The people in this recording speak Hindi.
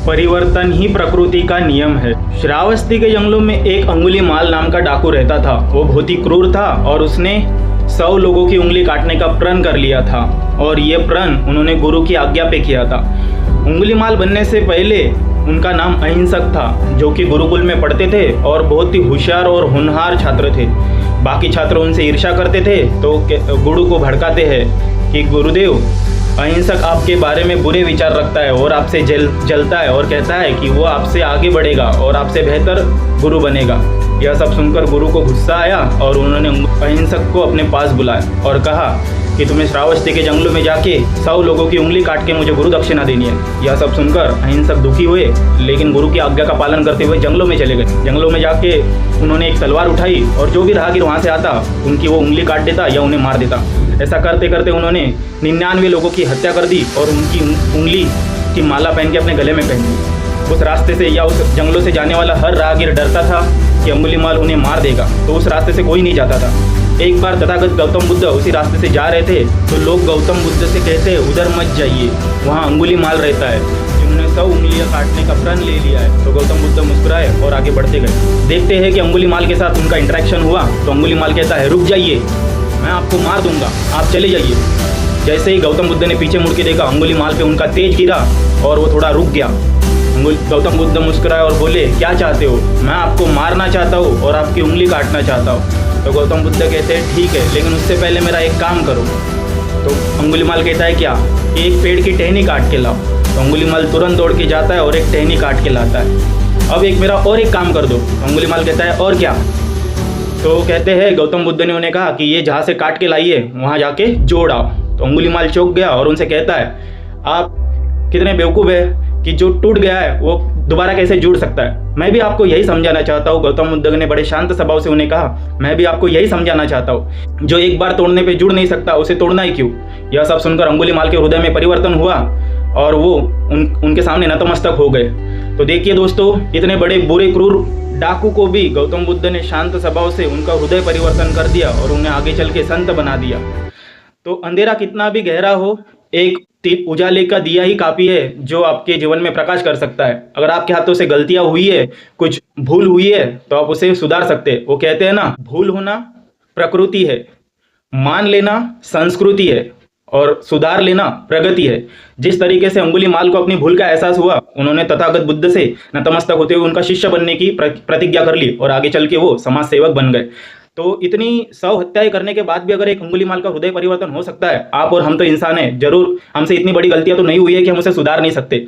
परिवर्तन ही प्रकृति का नियम है। श्रावस्ती के जंगलों में एक अंगुलीमाल नाम का डाकू रहता था। वो बहुत ही क्रूर था और उसने 100 लोगों की उंगली काटने का प्रण कर लिया था और ये प्रण उन्होंने गुरु की आज्ञा पे किया था। अंगुलीमाल बनने से पहले उनका नाम अहिंसक था, जो कि गुरुकुल में पढ़ते थे और बहुत ही होशियार और होनहार छात्र थे। बाकी छात्र उनसे ईर्ष्या करते थे तो गुरु को भड़काते हैं कि गुरुदेव, अहिंसक आपके बारे में बुरे विचार रखता है और आपसे जलता है और कहता है कि वो आपसे आगे बढ़ेगा और आपसे बेहतर गुरु बनेगा। यह सब सुनकर गुरु को गुस्सा आया और उन्होंने अहिंसक को अपने पास बुलाया और कहा कि तुम्हें श्रावस्ती के जंगलों में जाके 100 लोगों की उंगली काट के मुझे गुरु दक्षिणा देनी है। यह सब सुनकर अहिंसक दुखी हुए, लेकिन गुरु की आज्ञा का पालन करते हुए जंगलों में चले गए। जंगलों में जाके उन्होंने एक तलवार उठाई और जो भी राहगीर वहाँ से आता उनकी वो उंगली काट देता या उन्हें मार देता। ऐसा करते करते उन्होंने 99 लोगों की हत्या कर दी और उनकी उंगली की माला पहन के अपने गले में पहन दी। उस रास्ते से या उस जंगलों से जाने वाला हर राहगीर डरता था कि अंगुलीमाल उन्हें मार देगा, तो उस रास्ते से कोई नहीं जाता था। एक बार तथागत गौतम बुद्ध उसी रास्ते से जा रहे थे तो लोग गौतम बुद्ध से कहते उधर मत जाइए, वहाँ अंगुलीमाल रहता है जिन्होंने 100 उंगलियाँ काटने का प्रण ले लिया है। तो गौतम बुद्ध मुस्कुराए और आगे बढ़ते गए। देखते हैं कि अंगुलीमाल के साथ उनका इंटरेक्शन हुआ तो अंगुलीमाल कहता है, रुक जाइए, मैं आपको मार दूंगा, आप चले जाइए। जैसे ही गौतम बुद्ध ने पीछे मुड़ के देखा, अंगुलीमाल पे उनका तेज गिरा और वो थोड़ा रुक गया। गौतम बुद्ध मुस्कुराए और बोले, क्या चाहते हो? मैं आपको मारना चाहता हूँ और आपकी उंगली काटना चाहता हूँ। तो गौतम बुद्ध कहते हैं, ठीक है, लेकिन उससे पहले मेरा एक काम करो। तो अंगुलीमाल कहता है, क्या? कि एक पेड़ की टहनी काट के लाओ। तो अंगुलीमाल तुरंत दौड़ के जाता है और एक टहनी काट के लाता है। अब मेरा और एक काम कर दो। अंगुलीमाल कहता है, और क्या? तो कहते हैं, गौतम बुद्ध ने उन्हें कहा कि ये जहाँ से काट के लाइए वहाँ जाके जोड़ आओ। तो अंगुलीमाल चौंक गया और उनसे कहता है, आप कितने बेवकूफ़ है कि जो टूट गया है वो दोबारा कैसे जुड़ सकता है? मैं भी आपको यही समझाना चाहता हूँ। गौतम बुद्ध ने बड़े शांत स्वभाव से उन्हें कहा, मैं भी आपको यही समझाना चाहता हूँ, जो एक बार तोड़ने पे जुड़ नहीं सकता उसे तोड़ना ही क्यों? यह सब सुनकर अंगुलीमाल के हृदय में परिवर्तन हुआ और वो उनके सामने नतमस्तक हो गए। तो देखिए दोस्तों, इतने बड़े बुरे क्रूर डाकू को भी गौतम बुद्ध ने शांत स्वभाव से उनका हृदय परिवर्तन कर दिया और उन्हें आगे चल के संत बना दिया। तो अंधेरा कितना भी गहरा हो, एक उजाले का दिया ही काफ़ी है जो आपके जीवन में प्रकाश कर सकता है। अगर आपके हाथों से गलतियां हुई है, कुछ भूल हुई है, तो आप उसे सुधार सकते हैं। वो कहते हैं ना, भूल होना प्रकृति है, मान लेना संस्कृति है और सुधार लेना प्रगति है। जिस तरीके से अंगुलीमाल को अपनी भूल का एहसास हुआ, उन्होंने तथागत बुद्ध से नतमस्तक होते हुए उनका शिष्य बनने की प्रतिज्ञा कर ली और आगे चल के वो समाज सेवक बन गए। तो इतनी 100 हत्याएं करने के बाद भी अगर एक अंगुलीमाल का हृदय परिवर्तन हो सकता है, आप और हम तो इंसान हैं, जरूर हमसे इतनी बड़ी गलतियां तो नहीं हुई है कि हम उसे सुधार नहीं सकते।